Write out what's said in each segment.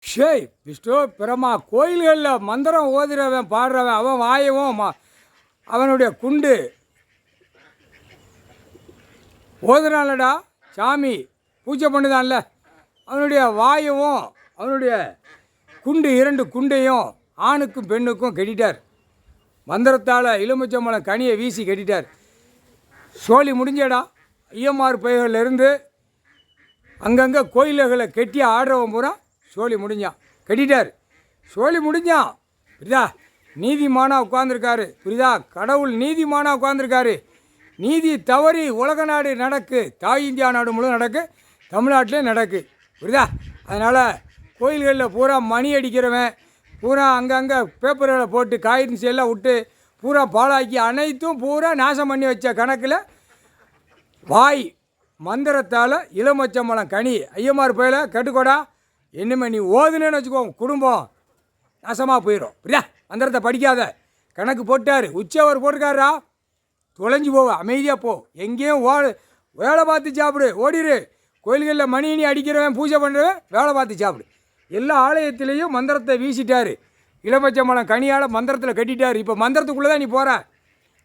ஷேய் விஷ்ணு பிரமா கோயில்களில் மந்திரம் ஓதுறவன் பாடுறவன் அவன் வாயவும் அவனுடைய குண்டு ஓதுனாலடா சாமி பூஜை பண்ணுதான்ல அவனுடைய வாயவும் அவனுடைய குண்டு இரண்டு குண்டையும் ஆணுக்கும் பெண்ணுக்கும் கட்டிட்டார். மந்திரத்தால் எலுமிச்சம்பழம் கனியை வீசி கட்டிட்டார். சோழி முடிஞ்சடா. ஐயமார் பைகளிலிருந்து அங்கங்கே கோயில்களை கட்டி ஆடுறவன் பூரா சோழி முடிஞ்சான், கட்டிட்டார். சோழி முடிஞ்சான். புரியுதா? நீதிமானாக உட்காந்துருக்காரு. புரியுதா? கடவுள் நீதிமானாக உட்காந்துருக்காரு. நீதி தவறி உலக நாடு நடக்கு, தாய் இந்தியா நாடு முழு நடக்கு, தமிழ்நாட்டிலே நடக்கு. புரியுதா? அதனால் கோயில்களில் பூரா மணி அடிக்கிறவன் பூரா அங்கங்கே பேப்பர்களை போட்டு காகிதம் எல்லாம் விட்டு பூரா பாழாக்கி அனைத்தும் பூரா நாசம் பண்ணி வச்ச கணக்கில் வாய் மந்திரத்தால் இளமச்சம்பழம் கனி ஐயமார் பயில கட்டுக்கோடா என்னமே நீ ஓதுனேன்னு வச்சுக்கோ குடும்பம் நாசமாக போயிடும். புரியா? மந்திரத்தை படிக்காத கணக்கு போட்டார். உச்சவர் போட்டிருக்காரா, தொலைஞ்சி போவ, அமைதியாக போ, எங்கேயும் வேலை பார்த்து சாப்பிடு, ஓடிடு. கோயில்களில் மணி அடிக்கிறவன் பூஜை பண்ணுறவன் வேலை பார்த்து சாப்பிடு. எல்லா ஆலயத்திலையும் மந்திரத்தை வீசிட்டார். இளமச்சம்பழம் கனியால் மந்திரத்தில் கட்டிட்டார். இப்போ மந்திரத்துக்குள்ளே தான் நீ போகிற.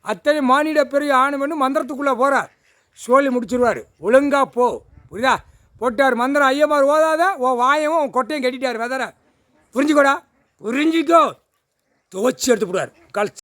அத்தனை மானிட பெரிய ஆணுமென்னு மந்திரத்துக்குள்ளே போகிற. சோழி முடிச்சிருவார். ஒழுங்காக போ. புரியுதா? போட்டார் மந்திரம். ஐயமார் ஓதாத ஓ வாயவும் உன் கொட்டையும் கட்டிட்டார். வெதற புரிஞ்சுக்கோடா, புரிஞ்சிக்கோ. துவச்சி எடுத்து போடுவார் கால்.